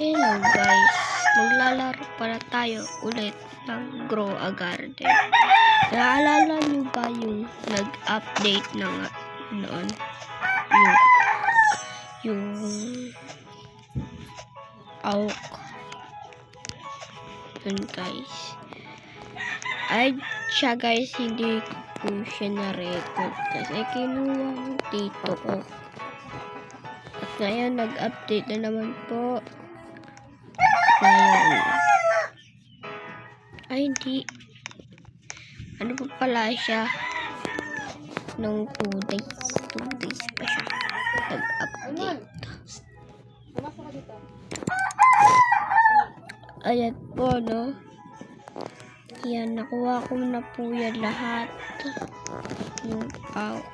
Hello guys, maglalaro pala tayo ulit ng Grow a Garden. Naalala nyo ba yung nag-update na noon? Yung AUK. Yun guys. Ay siya guys, hindi ko po siya na-record kasi kinuha ng tito ko. At ngayon nag-update na naman po. Ngayon. Ay, hindi. Ano pa pala siya? Nung 2 days. 2 days pa siya. Nag-update. Ayan po, no? Yan, nakuha ko na po yan lahat. Yung AUK.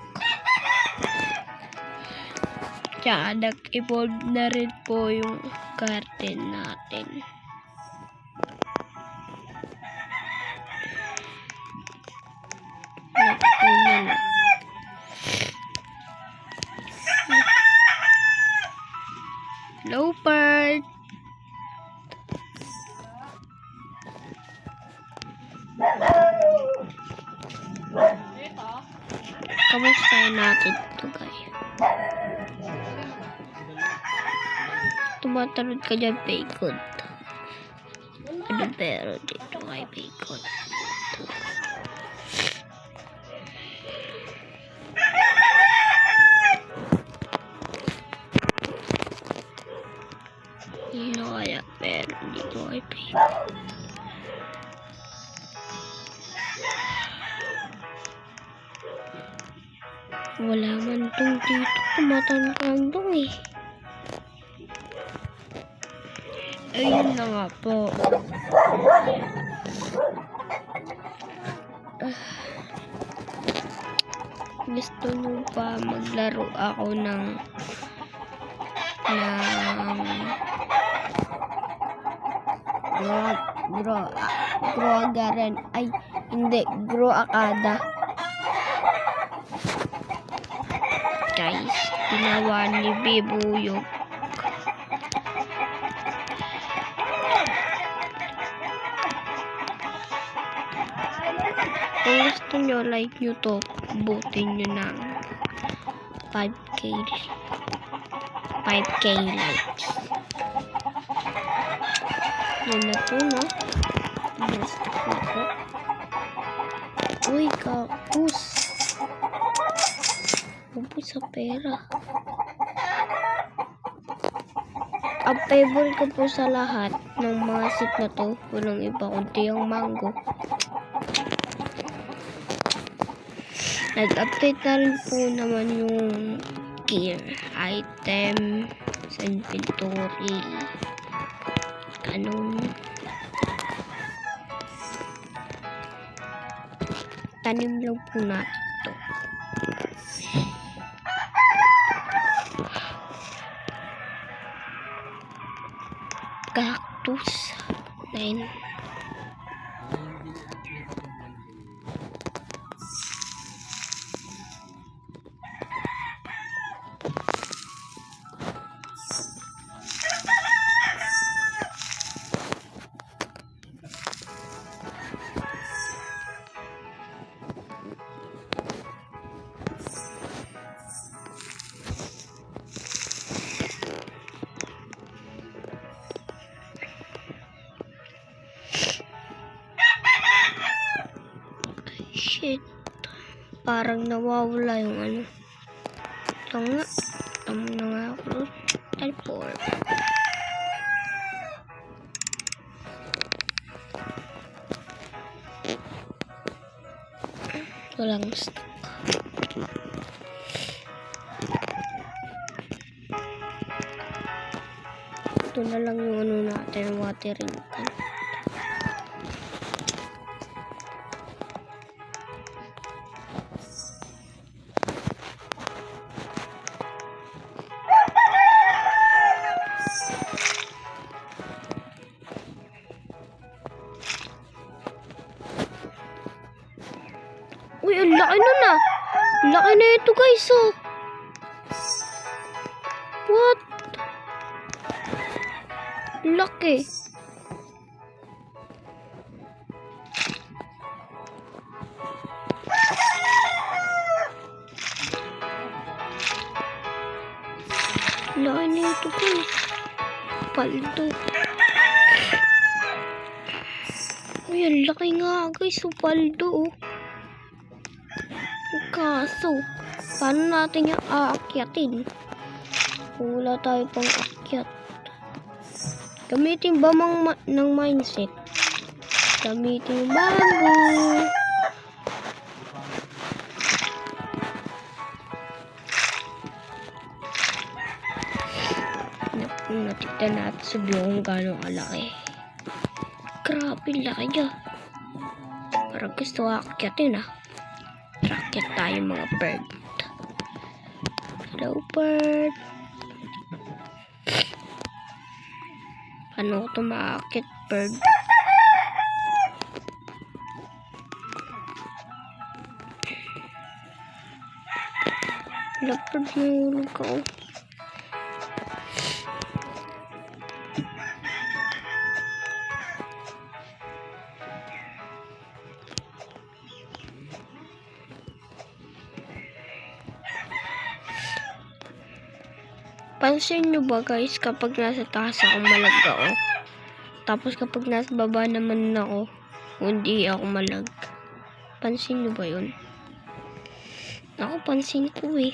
Tsaka nag-evolve na rin po yung garden natin. Nagpunin. Hello, bird. Kamustahin natin ito, guys. Tumatalon ka dyan, bacon. Ano pero dito kay bacon? Ano kaya meron dito kay bacon? Wala man tong dito. Kumatangkandong eh. Ayun na nga po. Gusto nyo pa maglaro ako ng Grow a Garden. Ay, hindi. Grow Akada. Guys, ginawa ni Bibuyog. Kung gusto nyo, like nyo to, butin nyo ng 5k likes. Yan na po, no? Gusto ko po. Uy, kapus. Kapus sa pera. Ang favorite ko po sa lahat ng mga seed na to, walang iba kundi yung mango. Nag-update na rin po naman yung gear, item, sa inventory, ganun. Tanim lang po natin ito. Cactus. 9. Shit. Parang nawawala yung ano. Ito nga. Tama na nga ako. Teleport. Walang stock. Ito na lang yung ano natin. Watering can. Uy, ang laki nun ah. Laki na ito guys oh. What? Laki. Laki nito guys. Paldo. Uy, ang laki nga guys. Paldo oh. Kaso, paano natin yung aakyatin? Kung wala tayo pang akyat. Gamitin ba ng mindset? Gamitin yung bamboo. Natignan natin sa view kung gano'ng kalaki. Grabe, laki niya. Parang gusto akyatin ah. Racket tayo mga bird. Hello bird. Paano ko ito maakit bird? Lapad na ulog ako. Pansin nyo ba guys, kapag nasa taas ako malag ako, tapos kapag nasa baba naman ako, hindi ako malag. Pansin nyo ba yun? Ako pansin ko eh.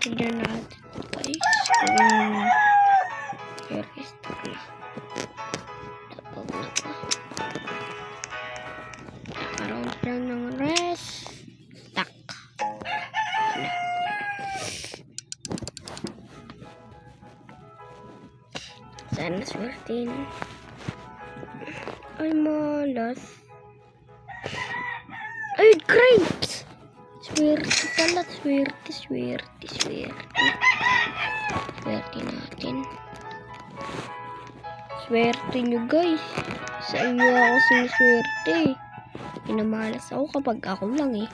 Tignan natin guys kung i-restart na. Tapos na pa. Nakaroon lang ng rest. Stuck. Sana swertin. Ay, malas. Ay, grapes! Swerte pala. Swerte. Swerte natin. Swerte nyo guys. Sa inyo ako siniswerte. Pinamalas ako kapag ako lang eh.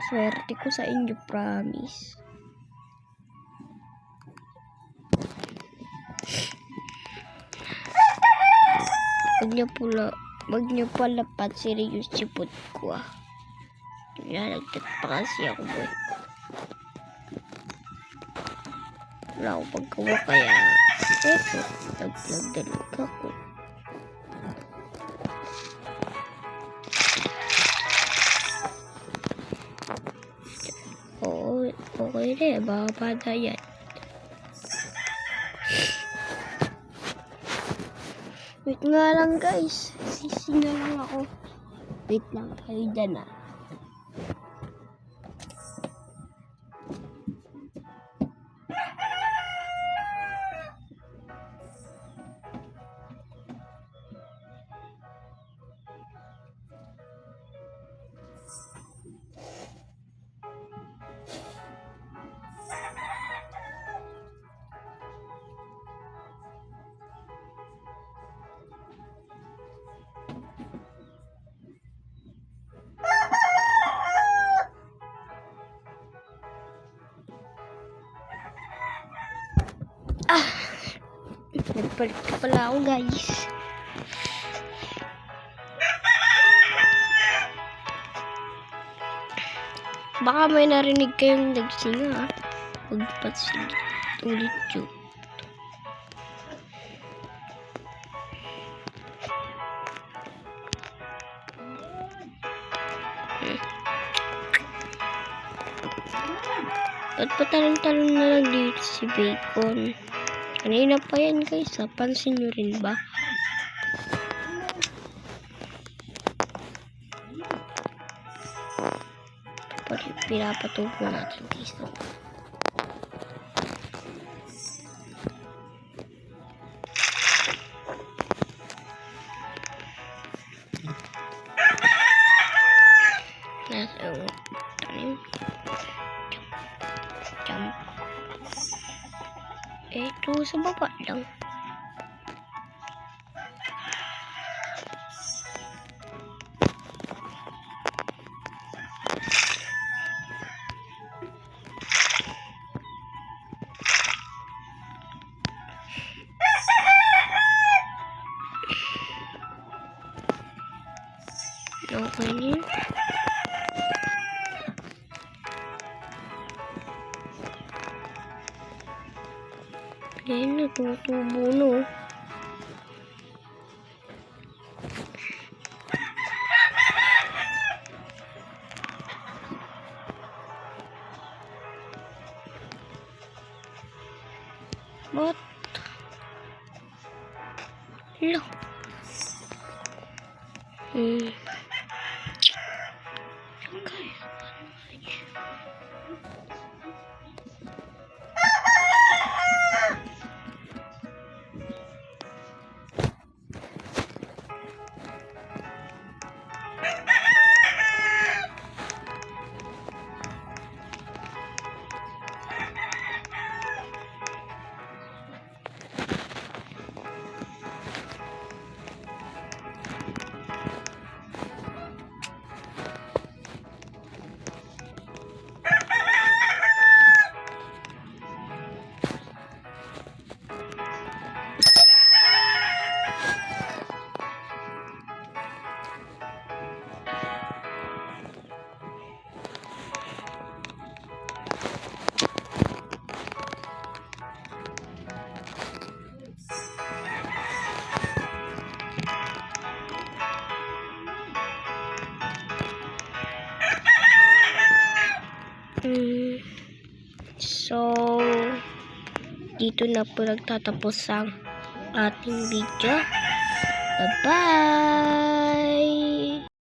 Swerte ko sa inyo, promise. Wag niyo pala serious sipot ko ah. Nalagdag pa kasi ako boy. Wala akong pagkawa kaya eto, nagdalag ako. Oo, okay rin, baka pada yan. Wait nga lang guys, sisi na lang ako. Wait lang, kayo dyan ah. Nagpalit ka pala ako guys. Baka may narinig kayong nagsinga. Huwag patsin ulit yun. Ba't patalon-talon na lang dito si Bacon? Kanina pa yan guys, pansin nyo rin ba? Pinapatubo natin dito. Nasa yung tanim. Jump. Ito sa baba lang. Okay na yun. Ayan na, tumutubo no. What? Hello. So, dito na po nagtatapos ang ating video. Bye-bye!